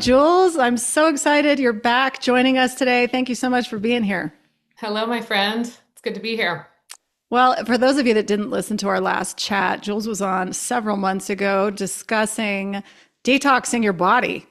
Jules. I'm so excited you're back joining us today. Thank you so much for being here. Hello, my friend. It's good to be here. Well, for those of you that didn't listen to our last chat, Jules was on several months ago discussing detoxing your body,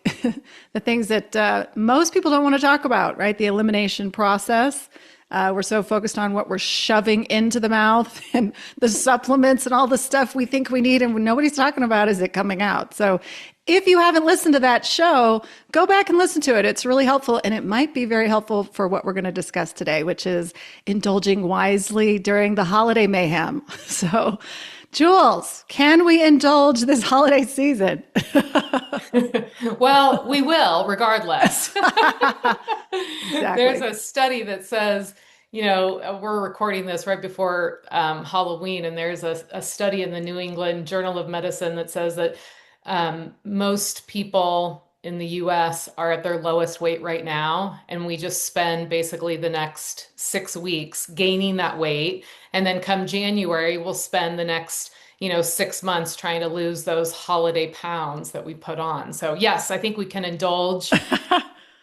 the things that most people don't want to talk about, right? The elimination process. We're so focused on what we're shoving into the mouth and the supplements and all the stuff we think we need, and nobody's talking about is it coming out. So if you haven't listened to that show, go back and listen to it. It's really helpful, and it might be very helpful for what we're going to discuss today, which is indulging wisely during the holiday mayhem. So, Jules, can we indulge this holiday season? Well, we will regardless. There's Exactly. a study that says, we're recording this right before Halloween, and there's a study in the New England Journal of Medicine that says that most people in the US are at their lowest weight right now, and we just spend basically the next 6 weeks gaining that weight. And then come January, we'll spend the next 6 months trying to lose those holiday pounds that we put on. So yes, I think we can indulge,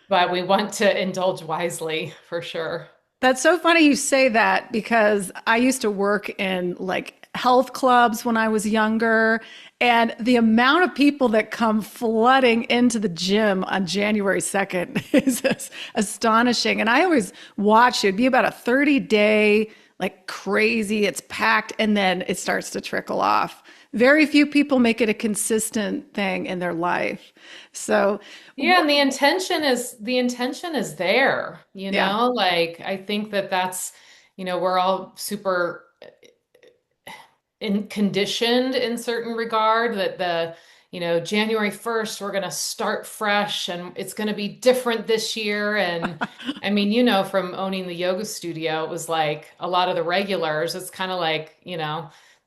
but we want to indulge wisely for sure. That's so funny you say that because I used to work in like health clubs when I was younger. And the amount of people that come flooding into the gym on January 2nd is astonishing. And I always watch it'd be about a 30-day, like crazy, it's packed, and then it starts to trickle off. Very few people make it a consistent thing in their life. So, Yeah, and the intention is there, yeah. like I think that's, we're all super conditioned in certain regard that January 1st we're going to start fresh and it's going to be different this year. And I mean, from owning the yoga studio, it was like a lot of the regulars, it's kind of like,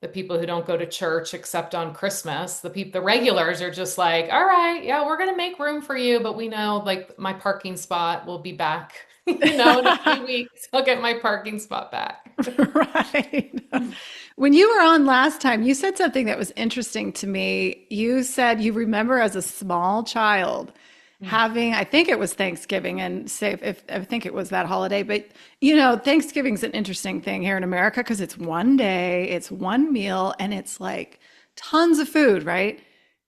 the people who don't go to church except on Christmas, the regulars are just like, all right, yeah, we're going to make room for you, but we know like my parking spot will be back, in a few weeks. I'll get my parking spot back. Right. When you were on last time, you said something that was interesting to me. You said you remember as a small child having, I think it was Thanksgiving, and say if I think it was that holiday, but Thanksgiving's an interesting thing here in America because it's one day, it's one meal, and it's like tons of food, right?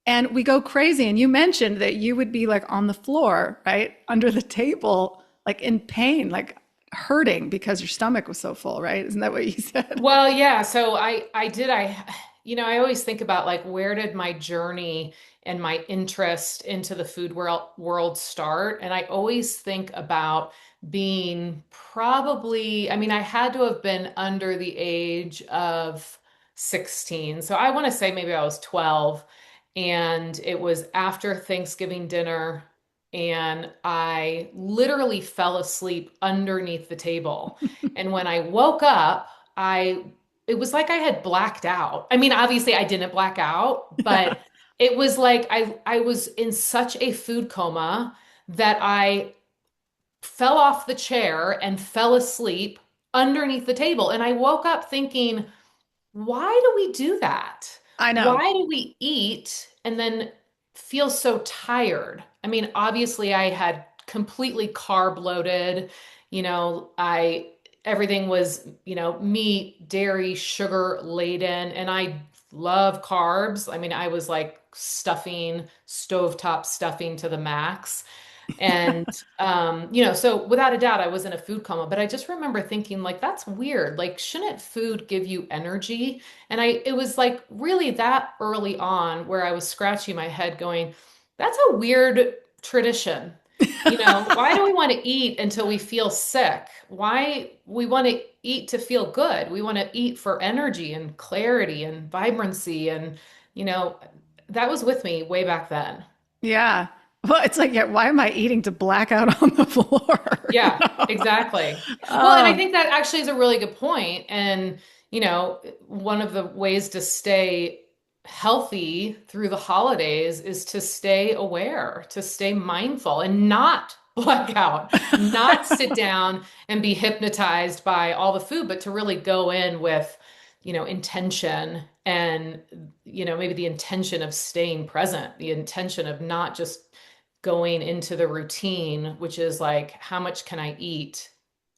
And we go crazy. And you mentioned that you would be like on the floor, right? Under the table, like in pain, like hurting because your stomach was so full, right? Isn't that what you said? Well, yeah. So I always think about like where did my journey and my interest into the food world start? And I always think about being probably, I mean, I had to have been under the age of 16. So I want to say maybe I was 12, and it was after Thanksgiving dinner. And I literally fell asleep underneath the table. And when I woke up, I it was like I had blacked out. I mean, obviously I didn't black out, but it was like I was in such a food coma that I fell off the chair and fell asleep underneath the table. And I woke up thinking, why do we do that? I know. Why do we eat and then feel so tired? I mean, obviously I had completely carb loaded, I everything was, meat, dairy, sugar laden, and I love carbs. I mean, I was like stuffing, stovetop stuffing to the max. And so without a doubt, I was in a food coma, but I just remember thinking like, that's weird. Like, shouldn't food give you energy? And it was like really that early on where I was scratching my head going, that's a weird tradition. Why do we want to eat until we feel sick? Why we want to eat to feel good? We want to eat for energy and clarity and vibrancy. And, you know, that was with me way back then. Yeah. Well, it's like, yeah, why am I eating to black out on the floor? Yeah, exactly. Well, and I Oh, think that actually is a really good point. And, one of the ways to stay healthy through the holidays is to stay aware, to stay mindful and not black out, not sit down and be hypnotized by all the food, but to really go in with, intention and, maybe the intention of staying present, the intention of not just going into the routine, which is like, how much can I eat,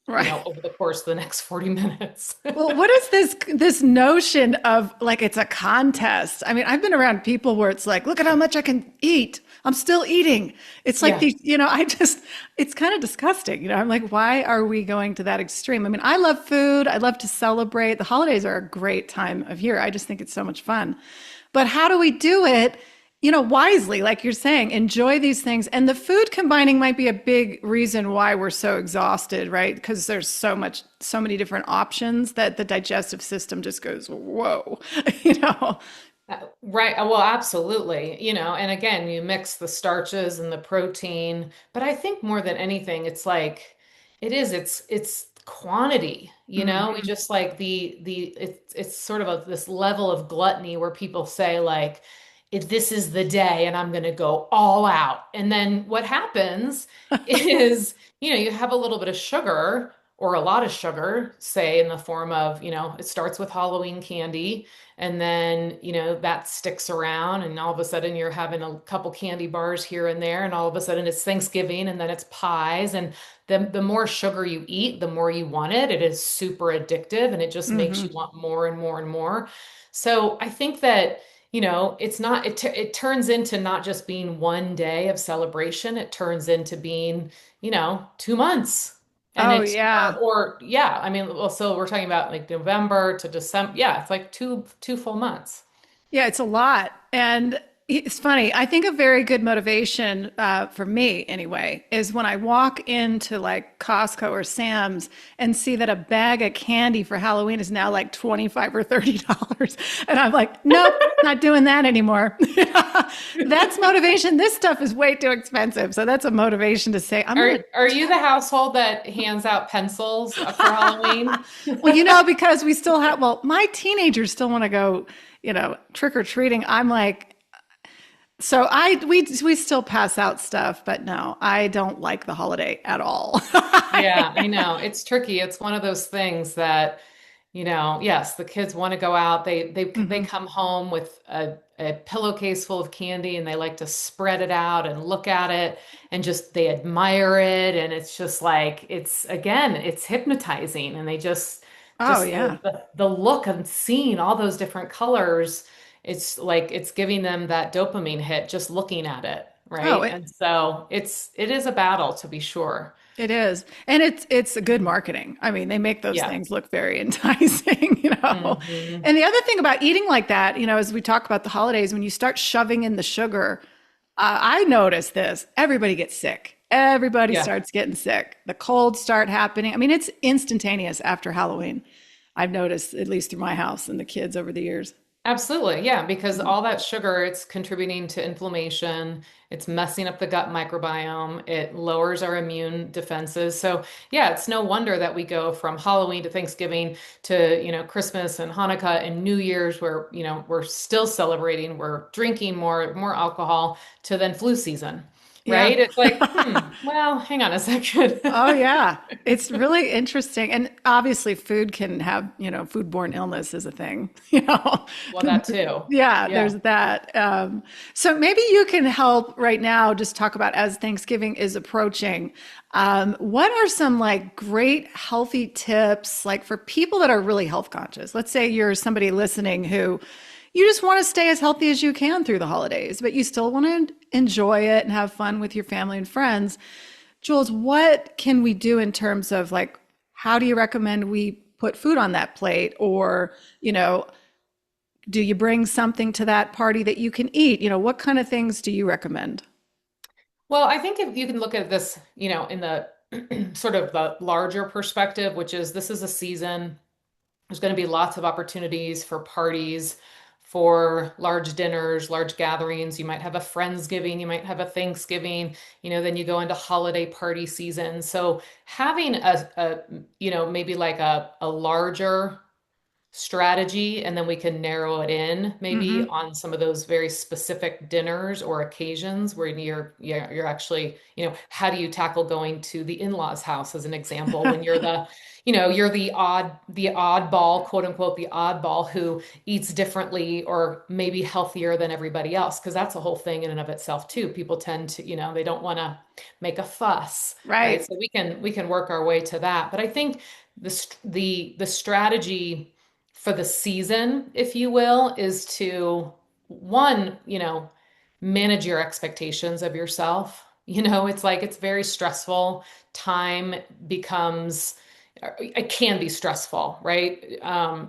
Right. over the course of the next 40 minutes? Well, what is this notion of like it's a contest? I mean, I've been around people where it's like, look at how much I can eat. I'm still eating. It's like Yeah. these, it's kind of disgusting. I'm like, why are we going to that extreme? I mean, I love food. I love to celebrate. The holidays are a great time of year. I just think it's so much fun. But how do we do it, wisely, like you're saying, enjoy these things. And the food combining might be a big reason why we're so exhausted, right? Because there's so many different options that the digestive system just goes, whoa, you know? Right. Well, absolutely. And again, you mix the starches and the protein, but I think more than anything, it's like it's quantity, we Mhm. just like it's sort of this level of gluttony where people say like, if this is the day and I'm going to go all out. And then what happens is, you have a little bit of sugar or a lot of sugar, say in the form of, it starts with Halloween candy and then, that sticks around and all of a sudden you're having a couple candy bars here and there and all of a sudden it's Thanksgiving and then it's pies and the more sugar you eat, the more you want it. It is super addictive and it just makes you Mhm. want more and more and more. So I think that, it's not, it turns into not just being one day of celebration, it turns into being, 2 months. And Oh, it's yeah. or yeah, I mean, well, so we're talking about like November to December. Yeah, it's like two full months. Yeah, it's a lot. And it's funny. I think a very good motivation for me, anyway, is when I walk into like Costco or Sam's and see that a bag of candy for Halloween is now like 25 or $30. And I'm like, nope, not doing that anymore. That's motivation. This stuff is way too expensive. So that's a motivation to say, I'm going Are to. you the household that hands out pencils for Halloween? Well, because we still have, well, my teenagers still want to go, trick or treating. I'm like, so we still pass out stuff, but no, I don't like the holiday at all. Yeah, I know. It's tricky. It's one of those things that, yes, the kids want to go out. They Mhm. come home with a pillowcase full of candy and they like to spread it out and look at it and just they admire it. And it's just like it's again, it's hypnotizing. And they Oh just yeah. the look and seeing all those different colors, it's like it's giving them that dopamine hit just looking at it, Oh, right? And so it is a battle to be sure. it is. And it's a good marketing. I mean, they make those Yeah. things look very enticing. Hmm. And the other thing about eating like that, as we talk about the holidays, when you start shoving in the sugar, I notice this. Everybody gets sick. Everybody Yeah, starts getting sick. The colds start happening. I mean, it's instantaneous after Halloween. I've noticed, at least through my house and the kids over the years. absolutely. Yeah, because all that sugar, it's contributing to inflammation. It's messing up the gut microbiome. It lowers our immune defenses. So, yeah, it's no wonder that we go from Halloween to Thanksgiving to, Christmas and Hanukkah and New Year's where, we're still celebrating, we're drinking more alcohol to then flu season, Yeah. right? It's like, well, hang on a second. Oh, yeah. It's really interesting. And obviously, food can have, foodborne illness is a thing, Well, that too. Yeah, Yeah. there's that. So maybe you can help right now just talk about as Thanksgiving is approaching. What are some like great healthy tips, like for people that are really health conscious? Let's say you're somebody listening who you just want to stay as healthy as you can through the holidays, but you still want to enjoy it and have fun with your family and friends. Jules, what can we do in terms of like, how do you recommend we put food on that plate? Or, do you bring something to that party that you can eat? What kind of things do you recommend? Well, I think if you can look at this, in the sort of the larger perspective, which is this is a season, there's going to be lots of opportunities for parties, for large dinners, large gatherings. You might have a Friendsgiving, you might have a Thanksgiving, then you go into holiday party season. So having maybe like a larger strategy, and then we can narrow it in maybe Hmm. on some of those very specific dinners or occasions where you're actually, how do you tackle going to the in-laws house as an example when you're you're the oddball, quote unquote, the oddball who eats differently or maybe healthier than everybody else, because that's a whole thing in and of itself too. People tend to, they don't want to make a fuss, right? Right. So we can work our way to that. But I think the strategy for the season, if you will, is to one, manage your expectations of yourself. It's like it's very stressful. Time becomes it can be stressful, right?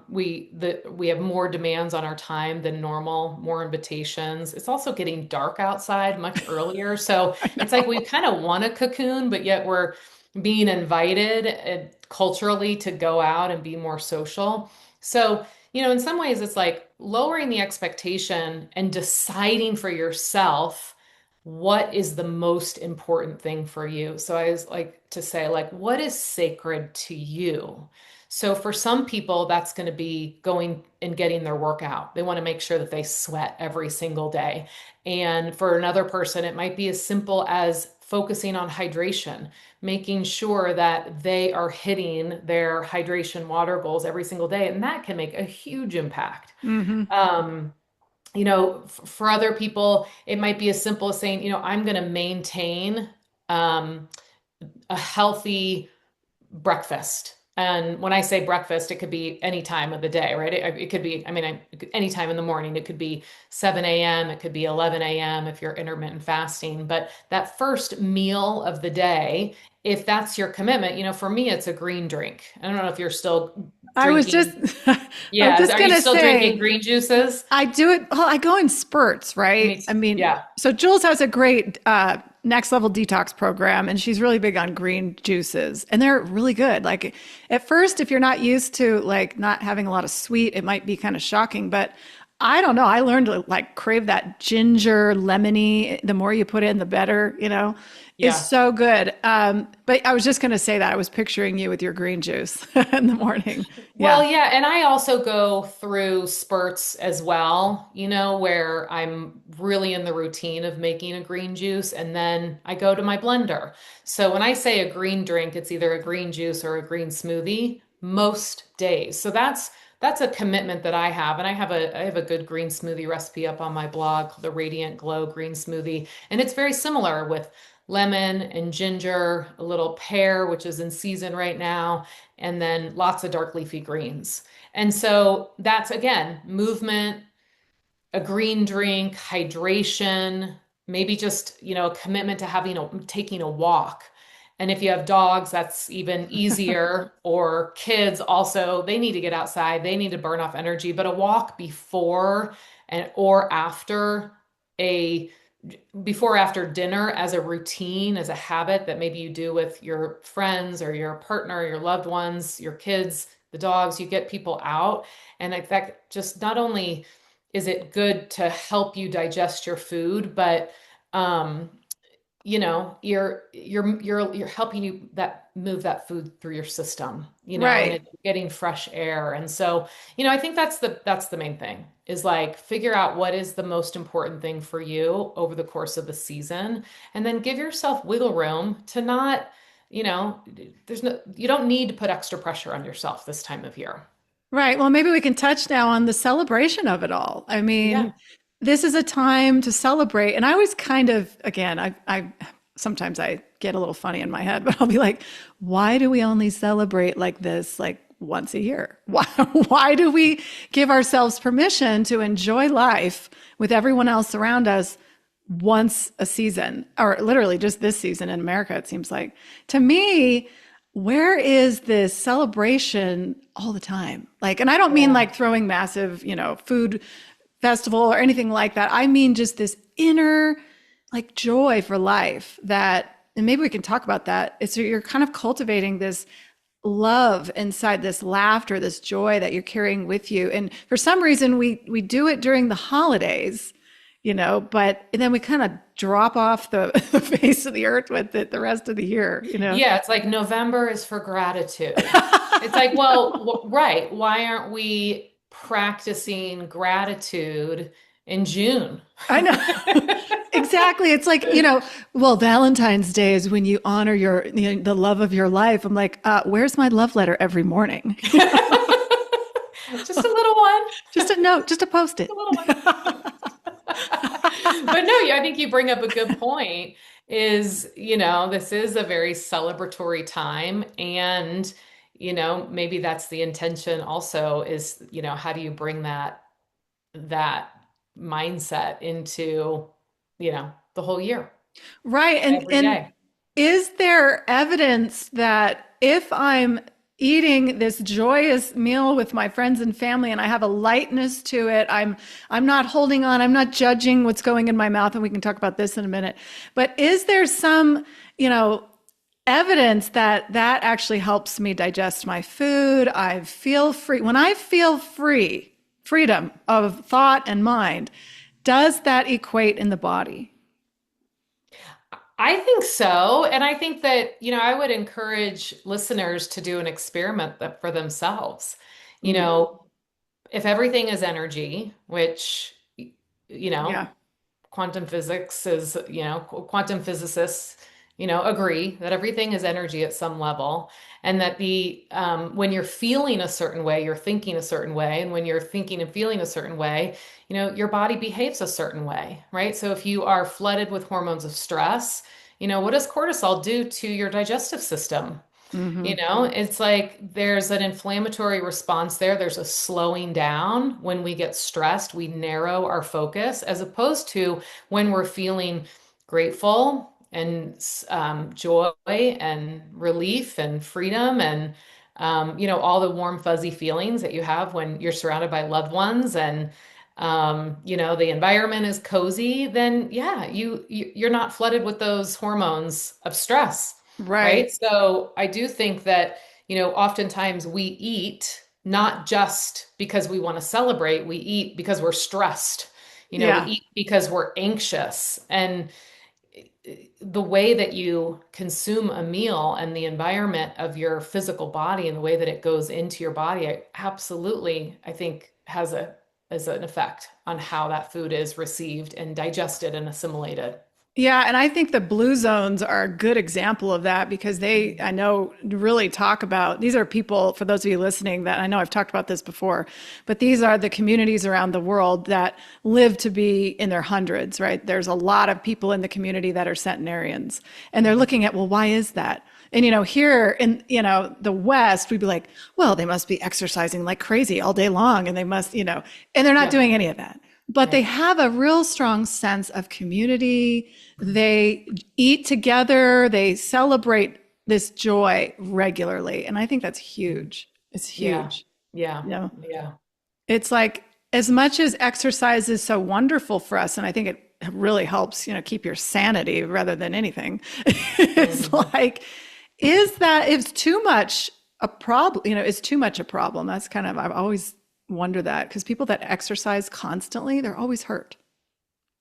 We have more demands on our time than normal, more invitations. It's also getting dark outside much earlier, so I it's like know. we kind of want a cocoon, but yet we're being invited culturally to go out and be more social. So, in some ways, it's like lowering the expectation and deciding for yourself what is the most important thing for you. So I always like to say, like, what is sacred to you? So for some people, that's going to be going and getting their workout. They want to make sure that they sweat every single day. And for another person, it might be as simple as focusing on hydration, making sure that they are hitting their hydration water goals every single day. And that can make a huge impact. Hmm. Um, for other people, it might be as simple as saying, I'm going to maintain um, a healthy breakfast. And when I say breakfast, it could be any time of the day, right? It could be, any time in the morning. It could be 7 a.m., it could be 11 a.m. if you're intermittent fasting. But that first meal of the day, if that's your commitment, for me, it's a green drink. I don't know if you're still I was just, drinking. I was Yeah. just Are you gonna still drinking say, green juices? I do it. Well, I go in spurts, right? Me, I mean, yeah. so Jules has a great next level detox program, and she's really big on green juices, and they're really good. Like at first, if you're not used to like not having a lot of sweet, it might be kind of shocking, but I don't know. I learned to like crave that ginger lemony. The more you put in, the better, is Yeah. so good. But I was just going to say that I was picturing you with your green juice in the morning. Well, Yeah. yeah, and I also go through spurts as well, where I'm really in the routine of making a green juice and then I go to my blender. So when I say a green drink, it's either a green juice or a green smoothie most days. So that's a commitment that I have, and I have a good green smoothie recipe up on my blog called the Radiant Glow Green Smoothie, and it's very similar with lemon and ginger, a little pear, which is in season right now, and then lots of dark leafy greens. And so that's again movement, a green drink, hydration, maybe just, a commitment to taking a walk. And if you have dogs, that's even easier. Or kids also, they need to get outside, they need to burn off energy, but a walk or after a after dinner as a routine, as a habit that maybe you do with your friends or your partner, your loved ones, your kids, the dogs, you get people out. And in fact, just not only is it good to help you digest your food, but um, you're helping you that move that food through your system, and Right. it's getting fresh air. And so, I think that's the main thing is like figure out what is the most important thing for you over the course of the season, and then give yourself wiggle room to not, you know, you don't need to put extra pressure on yourself this time of year. Right. Well, maybe we can touch now on the celebration of it all. I Yeah. mean, this is a time to celebrate. And I always kind of, again, I sometimes I get a little funny in my head, but I'll be like, why do we only celebrate like this, like once a year? Why do we give ourselves permission to enjoy life with everyone else around us once a season, or literally just this season in America, it seems like? To me, where is this celebration all the time? Like, and I don't mean Yeah. like throwing massive, food festival or anything like that. I mean just this inner like joy for life that, and maybe we can talk about that. It's you're kind of cultivating this love inside, this laughter, this joy that you're carrying with you. And for some reason we do it during the holidays, but then we kind of drop off the, the face of the earth with it the rest of the year. Yeah, it's like November is for gratitude. It's like, well, right. Why aren't we practicing gratitude in June? I know. Exactly. It's like, well, Valentine's Day is when you honor the love of your life. I'm like, where's my love letter every morning? Just a little one. Just a note, just a post-it. A little one. But no, I think you bring up a good point is, this is a very celebratory time. And, maybe that's the intention also is, how do you bring that mindset into, the whole year? Right. Every day. Is there evidence that if I'm eating this joyous meal with my friends and family and I have a lightness to it, I'm not holding on, I'm not judging what's going in my mouth, and we can talk about this in a minute, but is there some evidence that actually helps me digest my food? I feel free. When I feel freedom of thought and mind, does that equate in the body? I think so. And I think that, I would encourage listeners to do an experiment for themselves. If everything is energy, which, Yeah. quantum physics is, quantum physicists, agree that everything is energy at some level, and that when you're feeling a certain way, you're thinking a certain way, and when you're thinking and feeling a certain way, your body behaves a certain way, right? So if you are flooded with hormones of stress, what does cortisol do to your digestive system? Mm-hmm. It's like there's an inflammatory response there. There's a slowing down. When we get stressed, we narrow our focus, as opposed to when we're feeling grateful and joy and relief and freedom and all the warm fuzzy feelings that you have when you're surrounded by loved ones and the environment is cozy. Then yeah, you're not flooded with those hormones of stress. Right. So I do think that oftentimes we eat not just because we want to celebrate, we eat because we're stressed. Yeah. We eat because we're anxious. And the way that you consume a meal and the environment of your physical body and the way that it goes into your body, I think has an effect on how that food is received and digested and assimilated. Yeah, and I think the blue zones are a good example of that because I know, really talk about, these are people, for those of you listening, that I know I've talked about this before, but these are the communities around the world that live to be in their hundreds, right? There's a lot of people in the community that are centenarians, and they're looking at, well, why is that? And, here in, the West, we'd be like, well, they must be exercising like crazy all day long, and they must, and they're not doing any of that. But they have a real strong sense of community. They eat together. They celebrate this joy regularly. And I think that's huge. It's huge. Yeah. It's like, as much as exercise is so wonderful for us, and I think it really helps, keep your sanity rather than anything. It's like, it's too much a problem, is too much a problem. That's kind of, I've always wonder that, because people that exercise constantly, they're always hurt.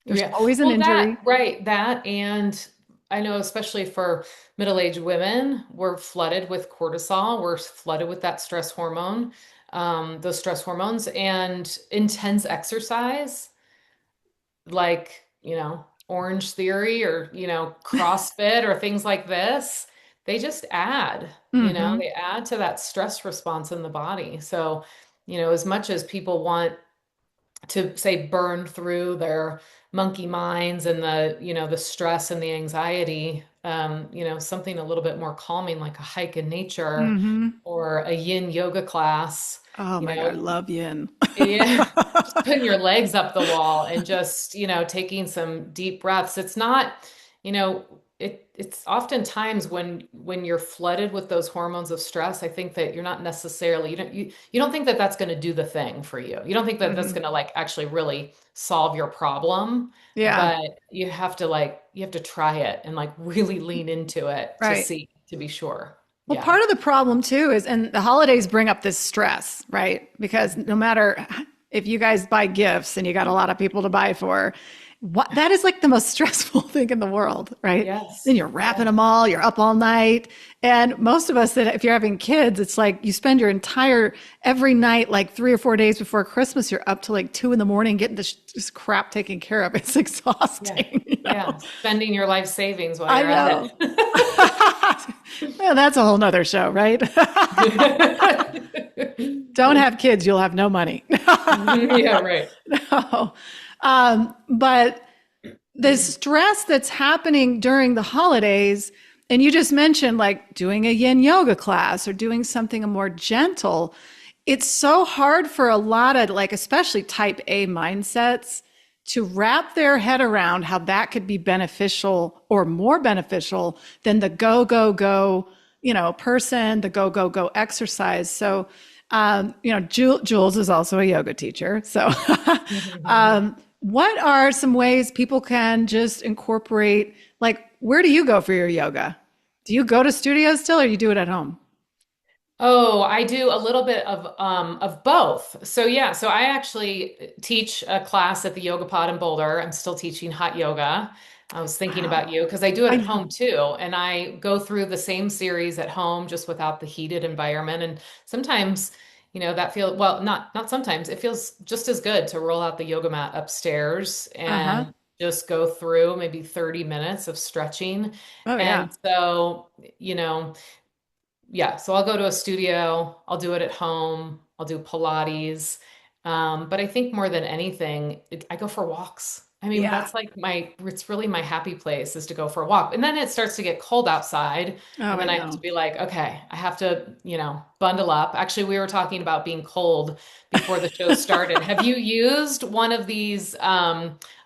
There's always an injury. That, and I know especially for middle-aged women, we're flooded with cortisol. We're flooded with that stress hormone, those stress hormones, and intense exercise, like, Orange Theory or, CrossFit or things like this. They just add, they add to that stress response in the body. So as much as people want to say burn through their monkey minds and the stress and the anxiety, something a little bit more calming, like a hike in nature or a yin yoga class. Oh my God, I love yin. Yeah. Just putting your legs up the wall and just, taking some deep breaths. It's not, it's oftentimes when you're flooded with those hormones of stress, I think that you're not necessarily, you don't think that that's going to do the thing for you. You don't think that that's going to like actually really solve your problem. Yeah. But you have to try it and like really lean into it to be sure. Well, part of the problem too is, and the holidays bring up this stress, right? Because no matter if you guys buy gifts and you got a lot of people to buy for, What, that is like the most stressful thing in the world, right? Yes. Then you're wrapping them all, you're up all night. And most of us that if you're having kids, it's like you spend your entire every night, like 3 or 4 days before Christmas, you're up to like 2 in the morning getting this crap taken care of. It's Yeah. exhausting, you know? Yeah. Spending your life savings while I you're at know. Well, that's a whole nother show, right? it. Don't have kids, you'll have no money. Yeah, right. No. But the stress that's happening during the holidays, and you just mentioned like doing a yin yoga class or doing something more gentle, it's so hard for a lot of like, especially type A mindsets to wrap their head around how that could be beneficial or more beneficial than the go, go, go, person, the go, go, go exercise. So, Jules is also a yoga teacher. So, what are some ways people can just incorporate, like, where do you go for your yoga? Do you go to studios still or you do it at home? Oh, I do a little bit of both. So yeah, so I actually teach a class at the Yoga Pod in Boulder. I'm still teaching hot yoga. I was thinking about Wow. you because I do it I at know. home too, and I go through the same series at home just without the heated environment. And sometimes, that feel well, not sometimes. It feels just as good to roll out the yoga mat upstairs Uh-huh. and just go through maybe 30 minutes of stretching. Oh, yeah. And so, you know, yeah, so I'll go to a studio, I'll do it at home, I'll do Pilates. But I think more than anything, I go for walks. I mean, Yeah. that's like it's really my happy place is to go for a walk. And then it starts to get cold outside. Oh, And I then I have to know. be like, okay, I have to, bundle up. Actually, we were talking about being cold before the show started. Have you used one of these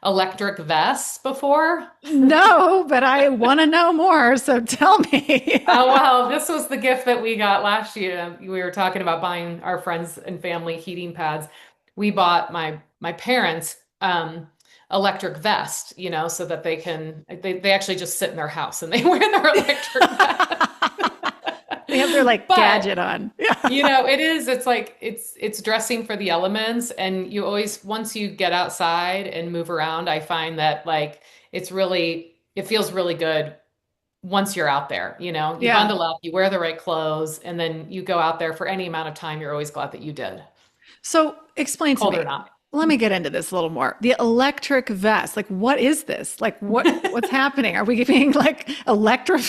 electric vests before? No, but I want to know more. So tell me. Oh, well, this was the gift that we got last year. We were talking about buying our friends and family heating pads. We bought my parents electric vest, so that they actually just sit in their house and they wear their electric vest. They have their like But gadget on. it's like it's dressing for the elements, and you always once you get outside and move around, I find that like it feels really good once you're out there, you Yeah. bundle up, you wear the right clothes, and then you go out there for any amount of time. You're always glad that you did, So explain to cold or me. not. Let me get into this a little more. The electric vest, like what is this? Like what's happening? Are we being like electric?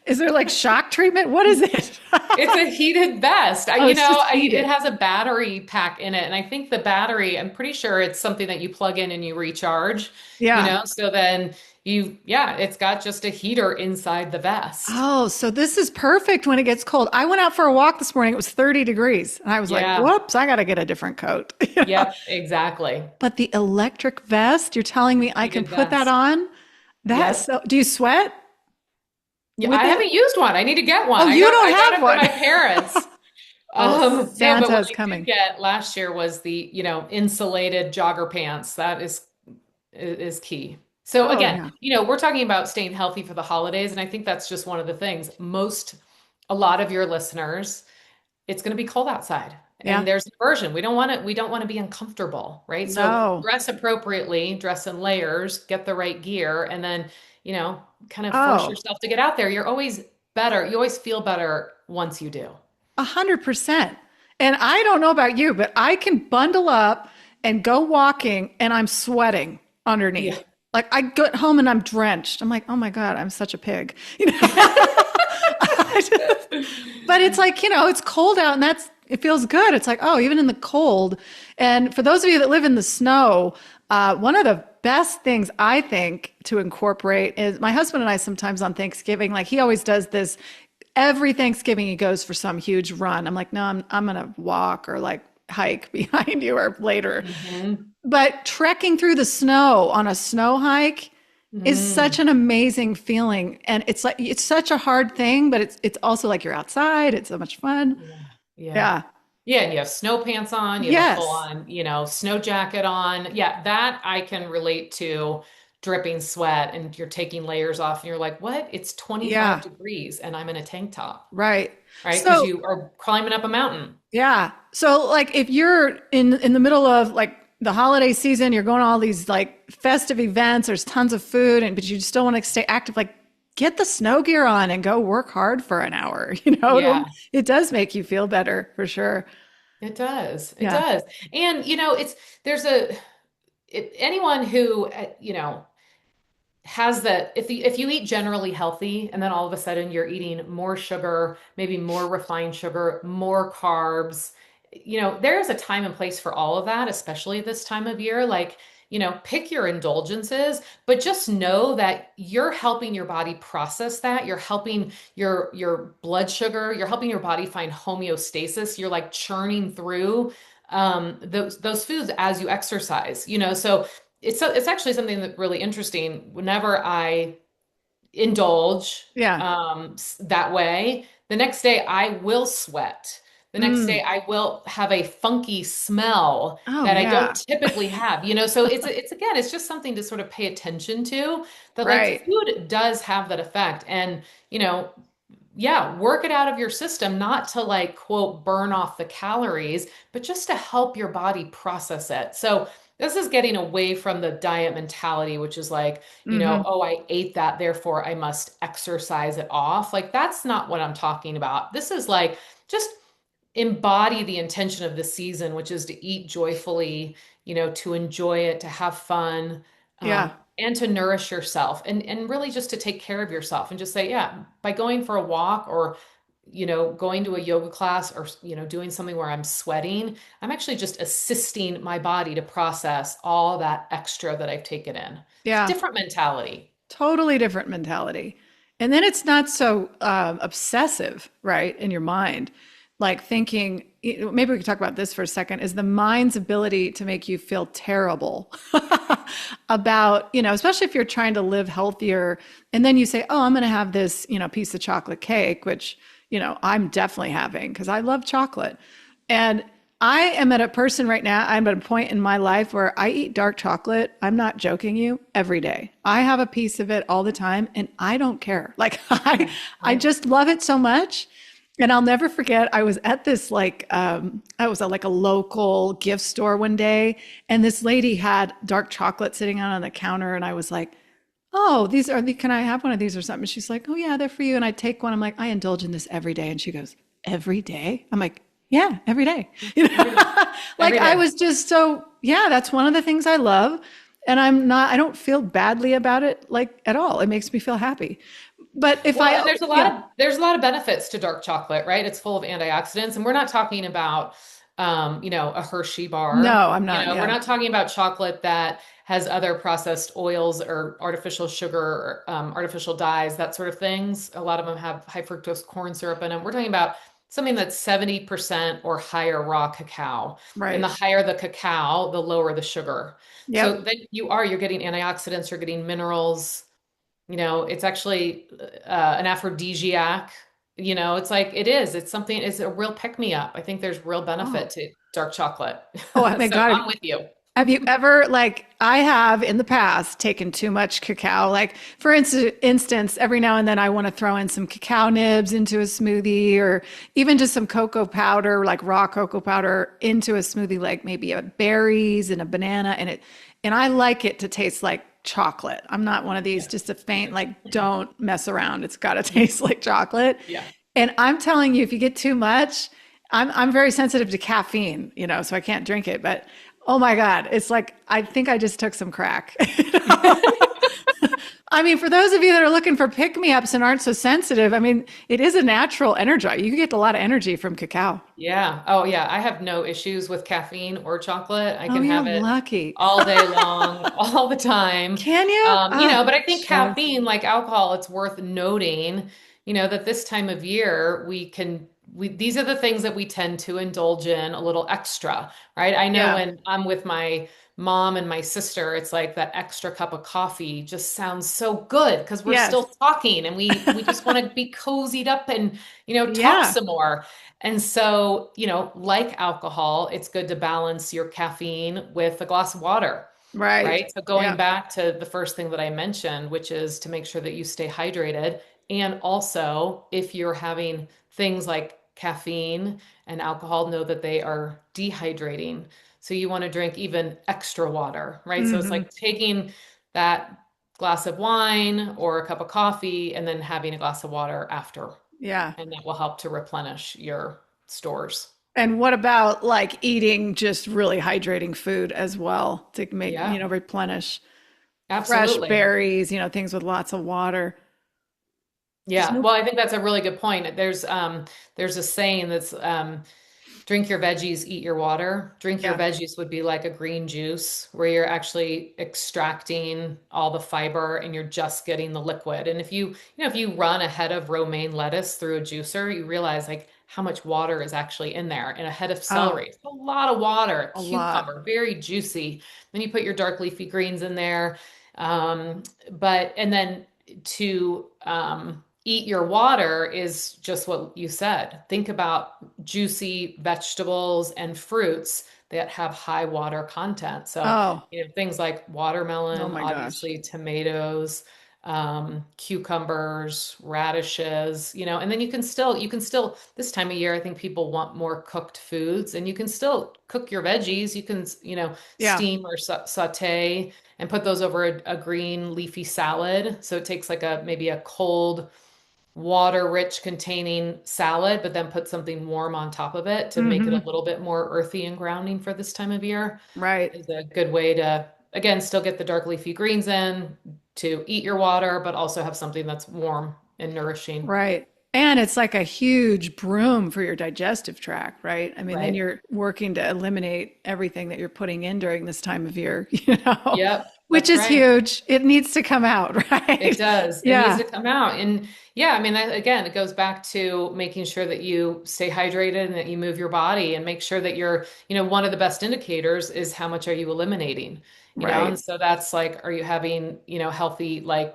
Is there like shock treatment? What is it? It's a heated vest. Oh, it's just It heated. has a battery pack in it. And I think the battery, I'm pretty sure it's something that you plug in and you recharge, Yeah. so then it's got just a heater inside the vest. Oh, so this is perfect when it gets cold. I went out for a walk this morning. It was 30 degrees. And I was like, Yeah. whoops, I got to get a different coat. Yep, exactly. But the electric vest, you're telling me I can Heated put that vest. on? That's Yep. so, do you sweat Yeah, with I it? haven't used one. I need to get one. Oh, you don't I got have it for one. my parents. Oh, No, but what Santa's I did coming. get last year was the, insulated jogger pants. That is key. So Oh, again, yeah. we're talking about staying healthy for the holidays, and I think that's just one of the things. A lot of your listeners, it's going to be cold outside, Yeah. and there's aversion. We don't want to be uncomfortable, right? So No. dress appropriately, dress in layers, get the right gear, and then, kind of force Oh, yourself to get out there. You're always better. You always feel better once you do. 100%. And I don't know about you, but I can bundle up and go walking and I'm sweating Yeah. underneath. Like I get home and I'm drenched. I'm like, oh my God, I'm such a pig. But it's like, it's cold out and it feels good. It's like, oh, even in the cold. And for those of you that live in the snow, one of the best things I think to incorporate is my husband and I sometimes on Thanksgiving, like he always does this every Thanksgiving he goes for some huge run. I'm like, no, I'm gonna walk or like hike behind you or later. Hmm. But trekking through the snow on a snow hike is such Hmm. an amazing feeling. And it's like it's such a hard thing, but it's also like you're outside. It's so much fun. Yeah. Yeah. Yeah. Yeah, and you have snow pants on, you have a full Yes. on, snow jacket on. Yeah, that I can relate to dripping sweat and you're taking layers off and you're like, what? It's 25 Yeah. degrees and I'm in a tank top, Right. right? Because So you are climbing up a mountain. yeah. So like if you're in the middle of like the holiday season, you're going to all these like festive events, there's tons of food, and but you still want to stay active, like get the snow gear on and go work hard for an hour. Yeah. It does make you feel better for sure. It does. It Yeah. does. And there's anyone who has that if you eat generally healthy and then all of a sudden you're eating more sugar, maybe more refined sugar, more carbs, there's a time and place for all of that, especially this time of year. Like, pick your indulgences, but just know that you're helping your body process that. You're helping your blood sugar, you're helping your body find homeostasis. You're like churning through those foods as you exercise, so it's actually something that really interesting. Whenever I indulge Yeah. that way, the next day I will sweat. The next day Mm. I will have a funky smell Oh that I yeah. don't typically have. So it's again, it's just something to sort of pay attention to, that like Right. food does have that effect. And yeah, work it out of your system, not to like, quote, burn off the calories, but just to help your body process it. So this is getting away from the diet mentality, which is like, Hmm. oh, I ate that, therefore I must exercise it off. Like, that's not what I'm talking about. This is like, just embody the intention of the season, which is to eat joyfully, to enjoy it, to have fun, Yeah. and to nourish yourself, and really just to take care of yourself and just say, yeah, by going for a walk, or, going to a yoga class, or, doing something where I'm sweating, I'm actually just assisting my body to process all that extra that I've taken in. It's a Yeah. different mentality. Totally different mentality. And then it's not so obsessive, right, in your mind. Like thinking, maybe we could talk about this for a second, is the mind's ability to make you feel terrible about, especially if you're trying to live healthier. And then you say, oh, I'm going to have this, piece of chocolate cake, which, I'm definitely having because I love chocolate. And I am at a person right now, I'm at a point in my life where I eat dark chocolate. I'm not joking you, every day. I have a piece of it all the time and I don't care. Like Yeah. I Yeah. just love it so much. And I'll never forget, I was at this I was at like a local gift store one day, and this lady had dark chocolate sitting out on the counter, and I was like, "Oh, can I have one of these or something?" She's like, "Oh yeah, they're for you." And I take one. I'm like, "I indulge in this every day." And she goes, "Every day?" I'm like, "Yeah, every day." Every day. Like Every I day. was just so, yeah, that's one of the things I love. And I don't feel badly about it like at all. It makes me feel happy. But if Well, I, and yeah, there's a lot of benefits to dark chocolate, right? It's full of antioxidants, and we're not talking about a Hershey bar. no, I'm not. We're Yeah. not talking about chocolate that has other processed oils or artificial sugar, or artificial dyes, that sort of things. A lot of them have high fructose corn syrup in them. We're talking about something that's 70% or higher raw cacao. And the Right. higher the cacao, the lower the sugar. So Yep. then you're getting antioxidants, you're getting minerals. It's actually an aphrodisiac. It's like it's something, it's a real pick me up. I think there's real benefit Oh. to dark chocolate. Oh, my So God. I'm with you. Have you ever, like, I have in the past taken too much cacao? Like, for instance, every now and then I want to throw in some cacao nibs into a smoothie, or even just some cocoa powder, like raw cocoa powder into a smoothie, like maybe a berries and a banana and I like it to taste like chocolate. I'm not one of these Yeah. just a faint, like, don't mess around. It's got to taste like chocolate. Yeah. And I'm telling you, if you get too much, I'm very sensitive to caffeine, so I can't drink it. But oh my God, it's like I think I just took some crack. I mean, for those of you that are looking for pick me ups and aren't so sensitive, I mean, it is a natural energy. You get a lot of energy from cacao. Yeah. Oh, yeah. I have no issues with caffeine or chocolate. I Oh, can you're have it lucky. all day long, all the time. Can you? Oh, But I think jealous. caffeine, like alcohol, it's worth noting, that this time of year these are the things that we tend to indulge in a little extra, right? I know Yeah. when I'm with my mom and my sister, it's like that extra cup of coffee just sounds so good because we're Yes. still talking, and we just want to be cozied up and, talk Yeah. some more. And so, like alcohol, it's good to balance your caffeine with a glass of water, Right. right? So going Yeah. back to the first thing that I mentioned, which is to make sure that you stay hydrated. And also, if you're having things like caffeine and alcohol, know that they are dehydrating. So you want to drink even extra water, right? So it's Hmm. like taking that glass of wine or a cup of coffee and then having a glass of water after. Yeah. And that will help to replenish your stores. And what about like eating just really hydrating food as well to make, Yeah, replenish fresh absolutely. berries, things with lots of water. There's Yeah. no, Well, I think that's a really good point. There's a saying that's drink your veggies, eat your water. Drink your yeah. veggies would be like a green juice where you're actually extracting all the fiber and you're just getting the liquid. And if you run a head of romaine lettuce through a juicer, you realize like how much water is actually in there. And a head of Oh, celery, it's a lot of water. a lot. Cucumber, very juicy. Then you put your dark leafy greens in there. And then to eat your water is just what you said. Think about juicy vegetables and fruits that have high water content. So, Oh, things like oh watermelon, my gosh. obviously tomatoes, cucumbers, radishes, and then you can still, this time of year, I think people want more cooked foods and you can still cook your veggies. You can, Yeah. steam or saute and put those over a green leafy salad. So it takes like maybe a cold water rich containing salad, but then put something warm on top of it to make it a Hmm. little bit more earthy and grounding for this time of year Right. is a good way to, again, still get the dark leafy greens in, to eat your water, but also have something that's warm and nourishing. Right. And it's like a huge broom for your digestive tract, right? I mean, then Right. you're working to eliminate everything that you're putting in during this time of year, Yep. which That's is right. huge. It needs to come out, It right? does. It needs Yeah. to come out. And yeah, I mean, again, it goes back to making sure that you stay hydrated and that you move your body and make sure that one of the best indicators is how much are you eliminating. And Right. so that's like, are you having, healthy, like,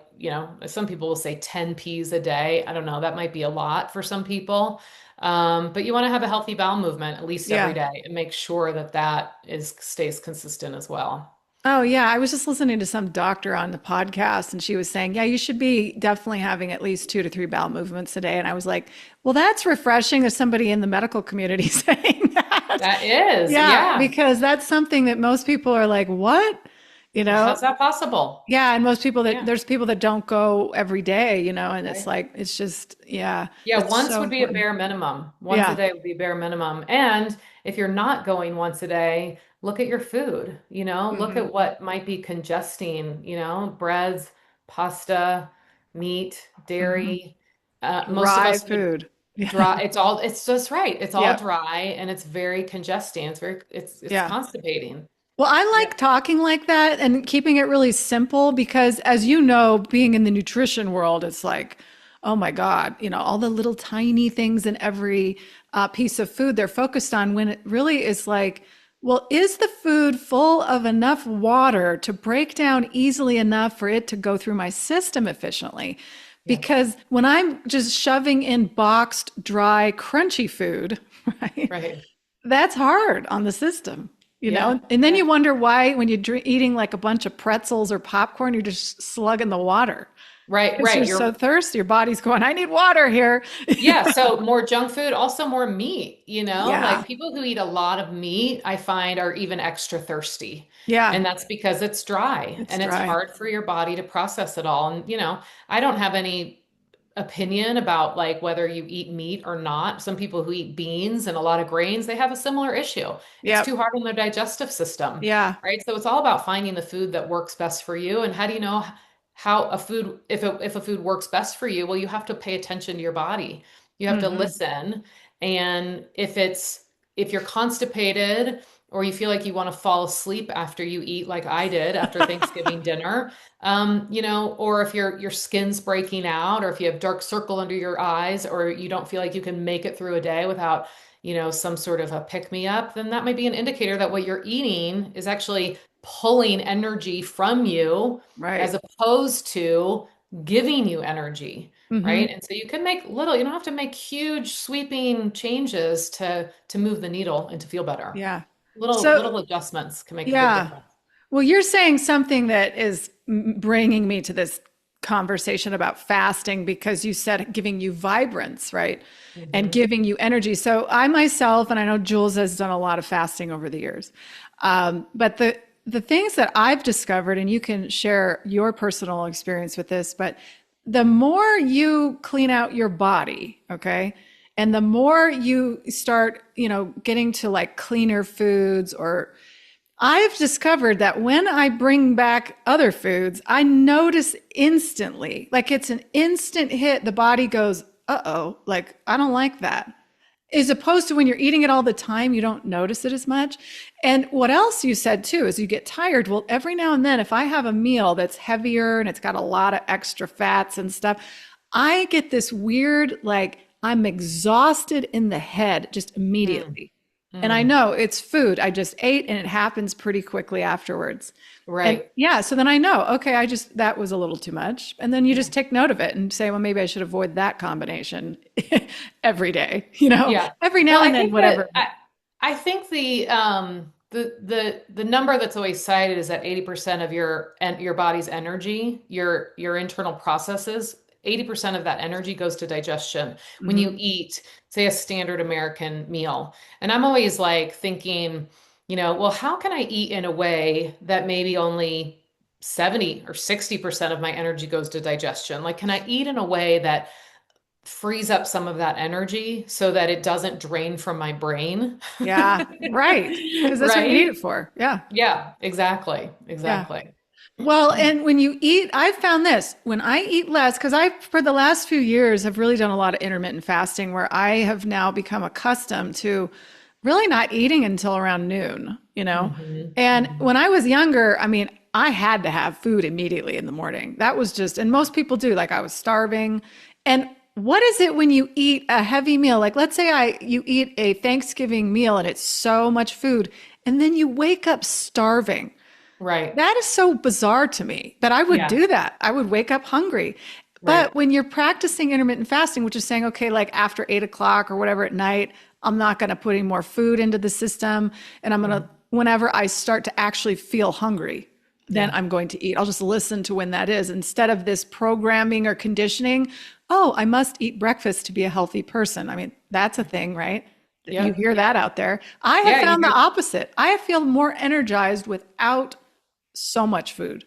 some people will say 10 P's a day. I don't know. That might be a lot for some people. But you want to have a healthy bowel movement at least every Yeah. day and make sure that stays consistent as well. Oh, yeah. I was just listening to some doctor on the podcast, and she was saying, yeah, you should be definitely having at least 2 to 3 bowel movements a day. And I was like, well, that's refreshing. There's somebody in the medical community saying that. That is, Yeah, yeah. because that's something that most people are like, what? You know? How's that possible? Yeah. And most people Yeah. there's people that don't go every day, and it's Right. like, it's just, yeah, Yeah, it's once so would be a important. bare minimum. Once a Yeah. day would be bare minimum. And if you're not going once a day, look at your food, look Hmm. at what might be congesting, breads, pasta, meat, Hmm. dairy. Most of Dry us would food. Yeah. dry. It's just right. It's all Yeah. dry and it's very congesting. It's Yeah. constipating. Well, I Yeah. like talking like that and keeping it really simple because, as you know, being in the nutrition world, it's like, oh my God, all the little tiny things in every piece of food they're focused on when it really is like, well, is the food full of enough water to break down easily enough for it to go through my system efficiently? Yeah. Because when I'm just shoving in boxed, dry, crunchy food, right? Right. That's hard on the system, Yeah. And then Yeah. you wonder why, when you're eating like a bunch of pretzels or popcorn, you're just slugging the water Right. because Right. you're so thirsty. Your body's going, I need water here. Yeah, so more junk food, also more meat. Yeah. Like people who eat a lot of meat, I find are even extra thirsty. Yeah. And that's because it's dry It's and it's dry. hard for your body to process it all. And, I don't have any opinion about like whether you eat meat or not. Some people who eat beans and a lot of grains, they have a similar issue. It's too Yep. hard on their digestive system, Yeah. right? So it's all about finding the food that works best for you. And how do you know how a food, if a food works best for you? Well, you have to pay attention to your body. You have to Hmm. listen. And if you're constipated or you feel like you want to fall asleep after you eat, like I did after Thanksgiving dinner, or if your skin's breaking out, or if you have dark circle under your eyes, or you don't feel like you can make it through a day without, some sort of a pick me up, then that might be an indicator that what you're eating is actually pulling energy from you as Right. opposed to giving you energy. Hmm. Right. And so you don't have to make huge sweeping changes to move the needle and to feel better. Yeah. Little So, adjustments can make a big yeah. difference. Well, you're saying something that is bringing me to this conversation about fasting because you said giving you vibrance, right? And Hmm. giving you energy. So I myself, and I know Jules has done a lot of fasting over the years. But the things that I've discovered, and you can share your personal experience with this, but the more you clean out your body, okay, and the more you start, getting to like cleaner foods, or I've discovered that when I bring back other foods, I notice instantly, like it's an instant hit. The body goes, uh-oh, like I don't like that. As opposed to when you're eating it all the time, you don't notice it as much. And what else you said too is you get tired. Well, every now and then, if I have a meal that's heavier and it's got a lot of extra fats and stuff, I get this weird, like I'm exhausted in the head just immediately. And I know it's food I just ate, and it happens pretty quickly afterwards. Right. And yeah. So then I know, okay, that was a little too much. And then you just take note of it and say, well, maybe I should avoid that combination every day, Yeah. every now and then, whatever. I think the number that's always cited is that 80% of your body's energy, your internal processes, 80% of that energy goes to digestion when you eat, say, a standard American meal. And I'm always like thinking, well, how can I eat in a way that maybe only 70 or 60% of my energy goes to digestion? Like, can I eat in a way that frees up some of that energy so that it doesn't drain from my brain? Yeah, right. Because that's what you need it for. Yeah. Yeah, exactly. Yeah. Well, and when you eat, I've found this, when I eat less, because for the last few years, have really done a lot of intermittent fasting where I have now become accustomed to really not eating until around noon, And when I was younger, I mean, I had to have food immediately in the morning. That was just, and most people do, like I was starving. And what is it when you eat a heavy meal? Like, let's say you eat a Thanksgiving meal and it's so much food, and then you wake up starving. Right. That is so bizarre to me that I would do that. I would wake up hungry. But when you're practicing intermittent fasting, which is saying, okay, like after 8 o'clock or whatever at night, I'm not going to put any more food into the system. And I'm going to, whenever I start to actually feel hungry, then I'm going to eat. I'll just listen to when that is, instead of this programming or conditioning. Oh, I must eat breakfast to be a healthy person. I mean, that's a thing, right? You hear that out there. I have found the opposite. I feel more energized without so much food.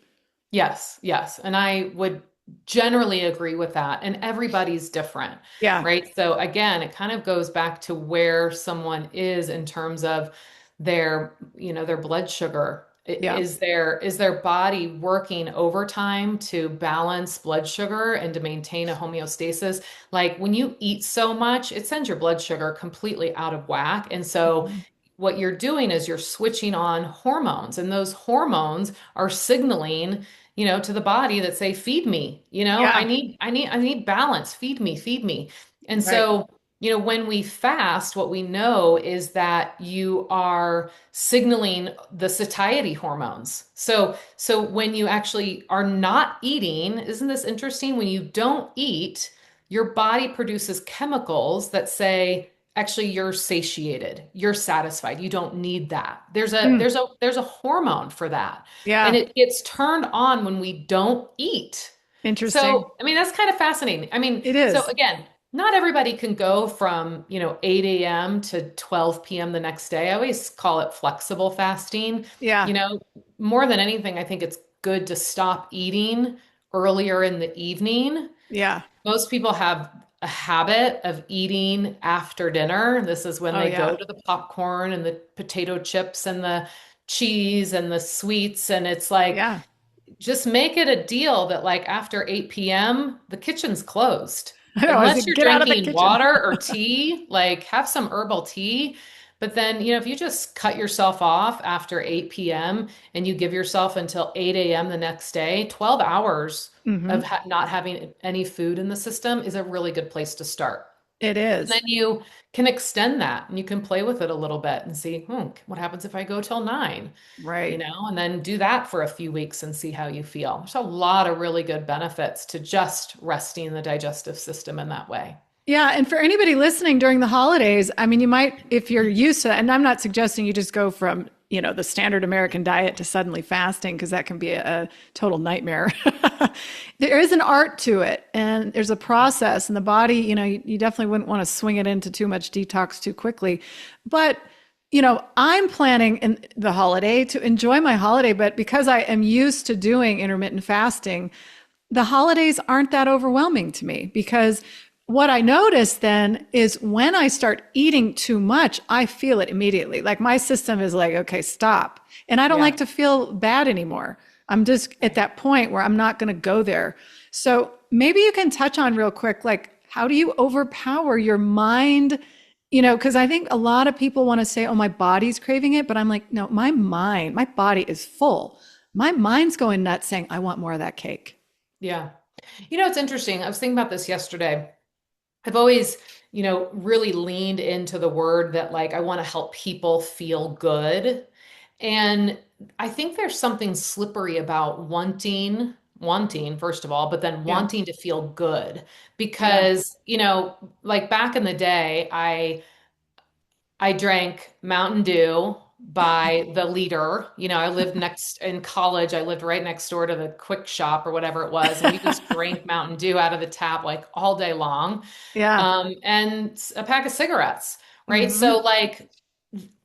Yes. And I would generally agree with that. And everybody's different. Yeah. Right. So again, it kind of goes back to where someone is in terms of their blood sugar. Is their body working overtime to balance blood sugar and to maintain a homeostasis? Like when you eat so much, it sends your blood sugar completely out of whack. And so what you're doing is you're switching on hormones, and those hormones are signaling, to the body that say, feed me, I need balance, feed me. And so, when we fast, what we know is that you are signaling the satiety hormones. So when you actually are not eating, isn't this interesting? When you don't eat, your body produces chemicals that say, actually, you're satiated, you're satisfied, you don't need that. There's a hormone for that. Yeah. And it gets turned on when we don't eat. Interesting. So, I mean, that's kind of fascinating. I mean, it is. So again, not everybody can go from, 8 a.m. to 12 p.m. the next day. I always call it flexible fasting. Yeah. More than anything, I think it's good to stop eating earlier in the evening. Yeah. Most people have a habit of eating after dinner. This is when they go to the popcorn and the potato chips and the cheese and the sweets. And it's like, just make it a deal that like after 8 p.m., the kitchen's closed. Unless you're drinking water or tea, like have some herbal tea. But then, if you just cut yourself off after 8 p.m. and you give yourself until 8 a.m. the next day, 12 hours of not having any food in the system is a really good place to start. It is. And then you can extend that and you can play with it a little bit and see, what happens if I go till 9? Right. And then do that for a few weeks and see how you feel. There's a lot of really good benefits to just resting the digestive system in that way. Yeah. And for anybody listening during the holidays, I mean, you might, if you're used to, and I'm not suggesting you just go from, the standard American diet to suddenly fasting, because that can be a total nightmare. There is an art to it, and there's a process, and the body, you definitely wouldn't want to swing it into too much detox too quickly. But I'm planning in the holiday to enjoy my holiday, but because I am used to doing intermittent fasting, the holidays aren't that overwhelming to me because what I notice then is when I start eating too much, I feel it immediately. Like my system is like, okay, stop. And I don't Yeah. like to feel bad anymore. I'm just at that point where I'm not going to go there. So maybe you can touch on real quick, like, how do you overpower your mind? Because I think a lot of people want to say, oh, my body's craving it. But I'm like, no, my body is full. My mind's going nuts saying, I want more of that cake. Yeah. It's interesting. I was thinking about this yesterday. I've always, really leaned into the word that like I want to help people feel good. And I think there's something slippery about wanting first of all, but then Yeah. wanting to feel good Yeah. because, like back in the day, I drank Mountain Dew by the liter. I lived next in college. I lived right next door to the Quick Shop or whatever it was, and we just drank Mountain Dew out of the tap like all day long, Yeah. and a pack of cigarettes, right? So Hmm. like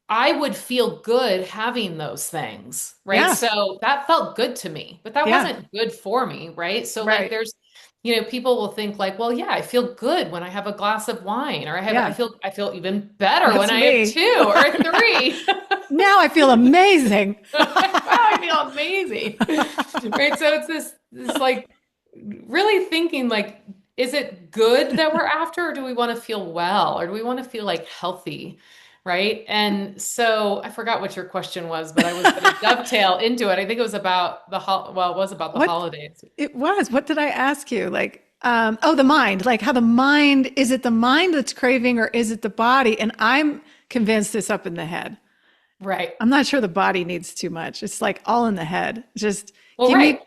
I would feel good having those things, right? Yeah. So that felt good to me, but that Yeah. wasn't good for me, right? So like Right. there's, people will think like, well, yeah, I feel good when I have a glass of wine, or I Yeah. feel even better when That's I have me. two or three. Now I feel amazing. Wow, I feel amazing. Right? So it's this like really thinking like, is it good that we're after, or do we want to feel well, or do we want to feel like healthy? Right. And so I forgot what your question was, but I was going to dovetail into it. I think it was about it was about the What holidays. it was. What did I ask you? Like, oh, the mind. Like how the mind, is it the mind that's craving or is it the body? And I'm convinced it's up in the head. Right. I'm not sure the body needs too much. It's like all in the head. Just Well, give right.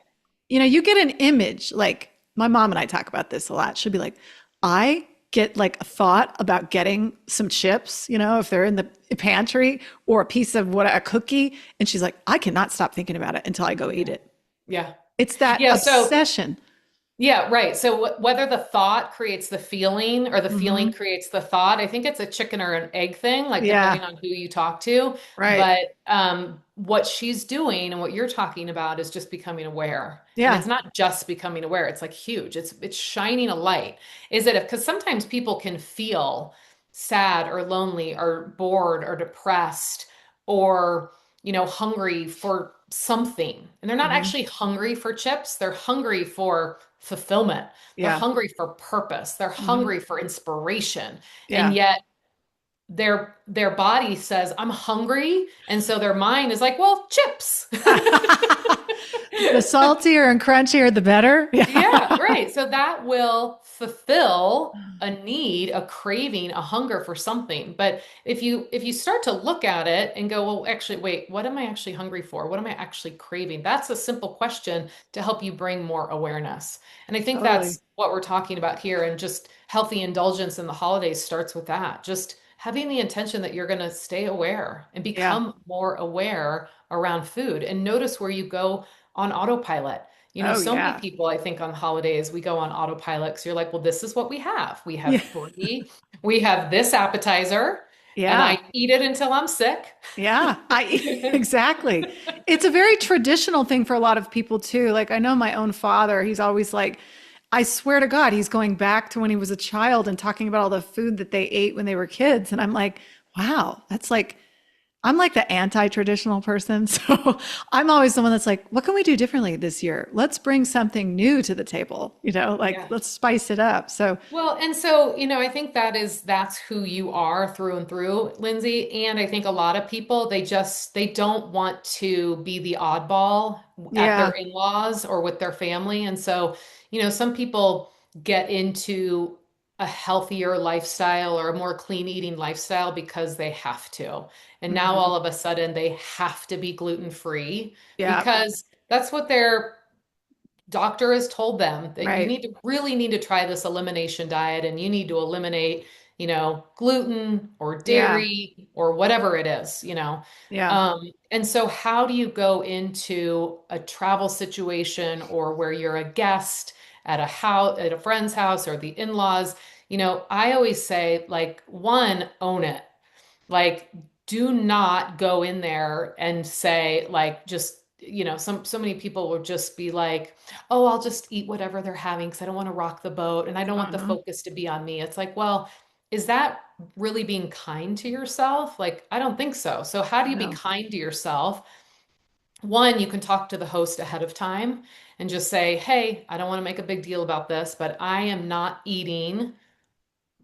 me, you get an image. Like my mom and I talk about this a lot. She'll be like, I get like a thought about getting some chips, if they're in the pantry or a piece of a cookie. And she's like, I cannot stop thinking about it until I go eat Yeah. it. Yeah. It's that Yeah. So obsession. yeah, right. So whether the thought creates the feeling or the feeling Hmm. creates the thought, I think it's a chicken or an egg thing, like Yeah. depending on who you talk to. Right. But what she's doing and what you're talking about is just becoming aware. And it's Yeah. not just becoming aware, it's like huge. It's shining a light. Is it because sometimes people can feel sad or lonely or bored or depressed or hungry for something. And they're not Hmm. actually hungry for chips. They're hungry for fulfillment. They're Yeah. hungry for purpose. They're Hmm. hungry for inspiration. And Yeah. yet their body says, I'm hungry. And so their mind is like, well, chips. The saltier and crunchier, the better. Yeah, Yeah. right. So that will fulfill a need, a craving, a hunger for something. But if you start to look at it and go, well, actually, wait, what am I actually hungry for? What am I actually craving? That's a simple question to help you bring more awareness. And I think Totally. that's what we're talking about here. And just healthy indulgence in the holidays starts with that. Just having the intention that you're going to stay aware and Yeah. become more aware around food and notice where you go on autopilot. Oh, So many yeah. people, I think, on holidays, we go on autopilot because you're like, well, this is what we have. We Yeah. have brie, we have this appetizer, and Yeah. I eat it until I'm sick. Yeah. Exactly. It's a very traditional thing for a lot of people too. Like I know my own father, he's always like, I swear to God, he's going back to when he was a child and talking about all the food that they ate when they were kids. And I'm like, wow, that's like, I'm like the anti-traditional person. So I'm always the one that's like, what can we do differently this year? Let's bring something new to the table, like Yeah. let's spice it up. So Well, and so, I think that's who you are through and through, Lindsay. And I think a lot of people, they don't want to be the oddball at their yeah. in-laws or with their family. And so, some people get into a healthier lifestyle or a more clean eating lifestyle because they have to. And now Hmm. all of a sudden they have to be gluten-free Yeah. because that's what their doctor has told them that you Right. need to try this elimination diet and you need to eliminate, gluten or Yeah. dairy or whatever it is, Yeah. and so how do you go into a travel situation or where you're a guest at a house, at a friend's house or the in-laws? I always say like one, own it. Like do not go in there and say like just so many people will just be like, oh, I'll just eat whatever they're having because I don't want to rock the boat and I don't want the Mhm. focus to be on me. It's like, well, is that really being kind to yourself? Like, I don't think so. So how do you be No. kind to yourself? One, you can talk to the host ahead of time and just say, hey, I don't want to make a big deal about this, but I am not eating,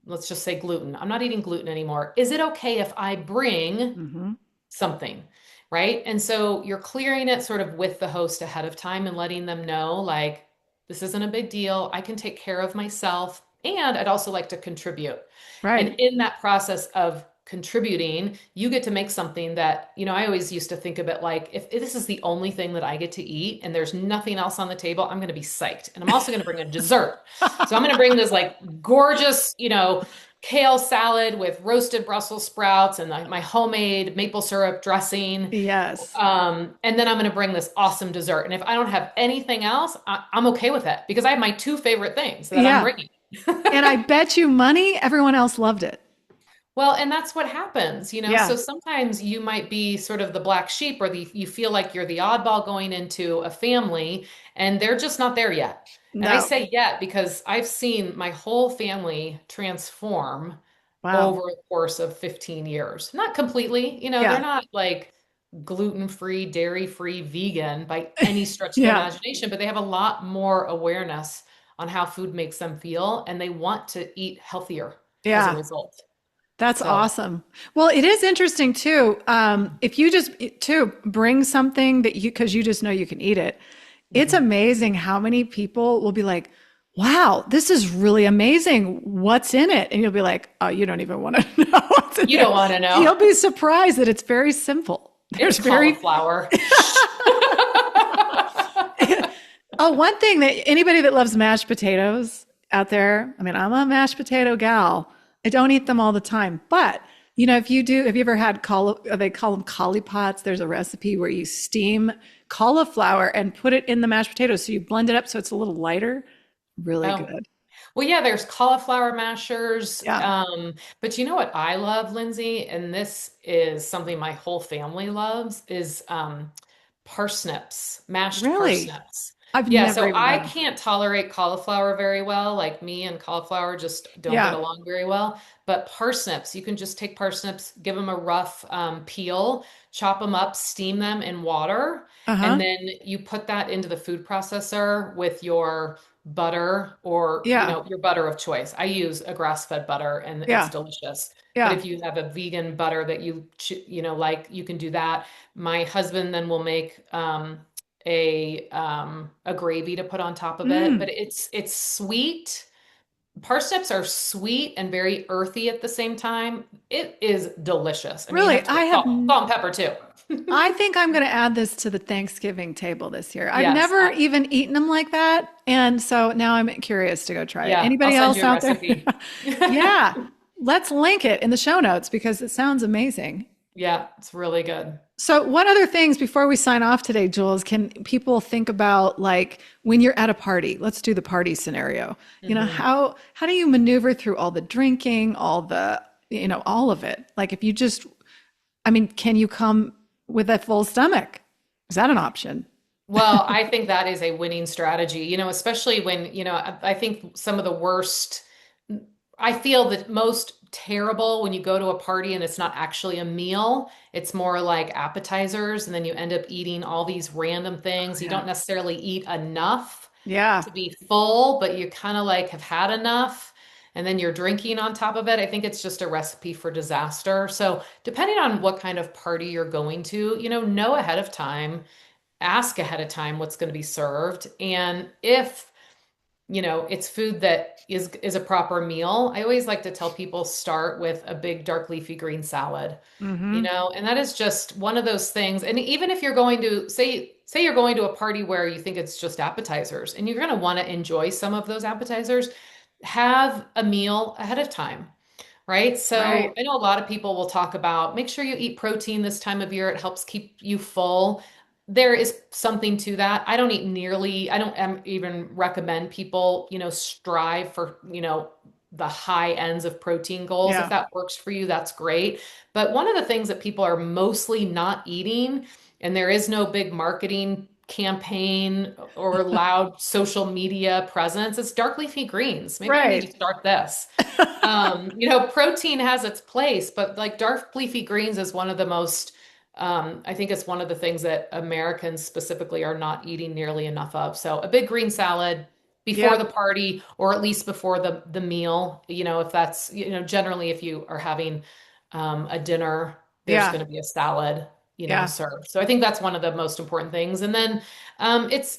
let's just say gluten. I'm not eating gluten anymore. Is it okay if I bring Hmm. something, right? And so you're clearing it sort of with the host ahead of time and letting them know, like, this isn't a big deal. I can take care of myself. And I'd also like to contribute. And Right. in that process of contributing, you get to make something that, I always used to think of it like if this is the only thing that I get to eat and there's nothing else on the table, I'm going to be psyched. And I'm also going to bring a dessert. So I'm going to bring this like gorgeous, kale salad with roasted Brussels sprouts and my homemade maple syrup dressing. Yes. And then I'm going to bring this awesome dessert. And if I don't have anything else, I'm okay with it because I have my two favorite things that I'm Yeah. bringing. And I bet you money, everyone else loved it. Well, and that's what happens. Yeah. So sometimes you might be sort of the black sheep or you feel like you're the oddball going into a family and they're just not there yet. And I No. say yet because I've seen my whole family transform Wow. over the course of 15 years. Not completely, they're Yeah. not like gluten-free, dairy-free, vegan by any stretch of the Yeah. imagination, but they have a lot more awareness on how food makes them feel and they want to eat healthier as a Yeah. result. That's So, awesome. Well, it is interesting too. If you just too bring something that because you just know you can eat it, it's mhm. amazing how many people will be like, "Wow, this is really amazing. What's in it?" And you'll be like, "Oh, you don't even want to know what's in You don't it." want to know. You'll be surprised that it's very simple. It's There's very cauliflower. oh, one thing that anybody that loves mashed potatoes out there, I mean, I'm a mashed potato gal. I don't eat them all the time, but if you do, have you ever had they call them cauli pots? There's a recipe where you steam cauliflower and put it in the mashed potatoes. So you blend it up so it's a little lighter. Really Oh, good. well, yeah, there's cauliflower mashers. Yeah. But you know what I love, Lindsay, and this is something my whole family loves, is parsnips, mashed Really? parsnips. I've Yeah, never so even I done them. can't tolerate cauliflower very well. Like me and cauliflower just don't get Yeah. along very well. But parsnips, you can just take parsnips, give them a rough peel, chop them up, steam them in water, and Uh-huh. then you put that into the food processor with your butter or Yeah. your butter of choice. I use a grass-fed butter and it's Yeah. delicious. But Yeah. if you have a vegan butter that like, you can do that. My husband then will make a gravy to put on top of it, but Mm. it's sweet. Parsnips are sweet and very earthy at the same time. It is delicious. I mean, you have Really, to put salt and pepper too. I think I'm going to add this to the Thanksgiving table this year. I've Yes, never even eaten them like that. And so now I'm curious to go try it. yeah, I'll Anybody send else you a out there? recipe. Yeah. Let's link it in the show notes because it sounds amazing. Yeah, it's really good. So, what other things before we sign off today, Jules, can people think about like when you're at a party? Let's do the party scenario. Mhm. How do you maneuver through all the drinking, all the, all of it? Like if you just I mean, can you come with a full stomach? Is that an option? Well, I think that is a winning strategy, especially when, I think some of the worst, I feel that most terrible when you go to a party and it's not actually a meal. It's more like appetizers, and then you end up eating all these random Oh, things. You yeah. don't necessarily eat enough Yeah. to be full, but you kind of like have had enough. And then you're drinking on top of it. I think it's just a recipe for disaster. So, depending on what kind of party you're going to, know ahead of time, ask ahead of time what's going to be served. And if, it's food that is a proper meal, I always like to tell people start with a big dark leafy green salad, Mm-hmm. and that is just one of those things. And even if you're going to say you're going to a party where you think it's just appetizers and you're going to want to enjoy some of those appetizers, have a meal ahead of time. Right. So Right. I know a lot of people will talk about make sure you eat protein this time of year. It helps keep you full. There is something to that. I don't eat nearly, I don't even recommend people, strive for, the high ends of protein goals. If Yeah. that works for you, that's great. But one of the things that people are mostly not eating, and there is no big marketing campaign or loud social media presence, is dark leafy greens. Maybe I need to Right. start this. Protein has its place, but like dark leafy greens is one of the most, I think it's one of the things that Americans specifically are not eating nearly enough of. So a big green salad before the Yep. party, or at least before the meal, if that's, generally if you are having a dinner, there's Yeah. going to be a salad, Yeah. served. So I think that's one of the most important things. And then it's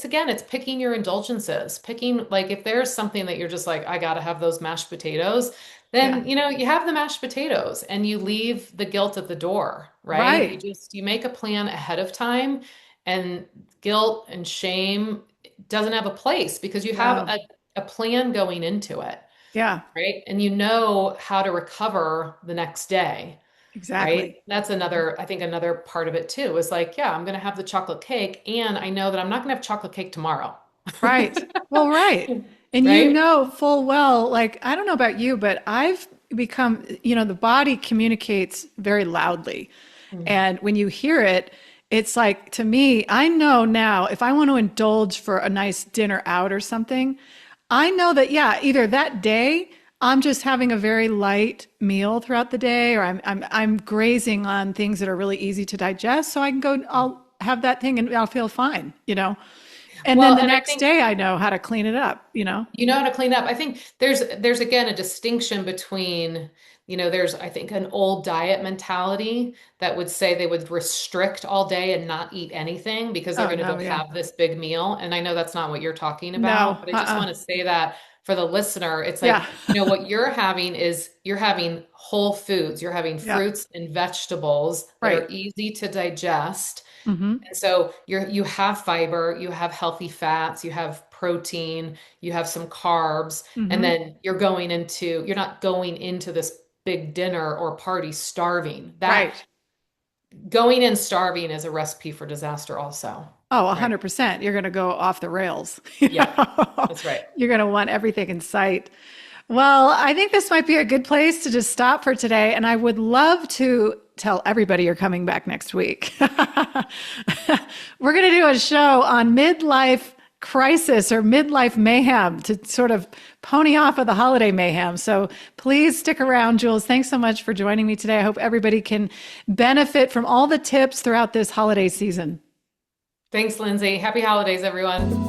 again, it's picking your indulgences, picking like if there's something that you're just like, I gotta have those mashed potatoes, Yeah. then you have the mashed potatoes and you leave the guilt at the door, right? Right. You make a plan ahead of time, and guilt and shame doesn't have a place because you have No. a plan going into it, Yeah. right? And you know how to recover the next day. Right? Exactly. That's another, I think another part of it too is like, yeah, I'm going to have the chocolate cake and I know that I'm not going to have chocolate cake tomorrow. Right. Well, right. And you Right? know full well, like, I don't know about you, but I've become, the body communicates very loudly. Mm. And when you hear it, it's like, to me, I know now if I want to indulge for a nice dinner out or something, I know that, yeah, either that day I'm just having a very light meal throughout the day, or I'm grazing on things that are really easy to digest. So I can go, I'll have that thing and I'll feel fine. And then Well, the and I next think day I know how to clean it up. you know how to clean up. I think there's again a distinction between, there's I think an old diet mentality that would say they would restrict all day and not eat anything because they're Oh going to no, go yeah. have this big meal. And I know that's not what you're talking No, about, but I just want to say that for the listener, it's like, Yeah. what you're having is you're having whole foods, you're having Yeah. fruits and vegetables that are Right. easy to digest. Hmm. And so you have fiber, you have healthy fats, you have protein, you have some carbs, and Hmm. then you're not going into this big dinner or party starving. That Right. going in starving is a recipe for disaster also. Oh, Right. 100%. You're going to go off the rails. Yeah, that's right. You're going to want everything in sight. Well, I think this might be a good place to just stop for today. And I would love to tell everybody you're coming back next week. We're going to do a show on midlife crisis or midlife mayhem to sort of pony off of the holiday mayhem. So please stick around, Jules. Thanks so much for joining me today. I hope everybody can benefit from all the tips throughout this holiday season. Thanks, Lindsay. Happy holidays, everyone.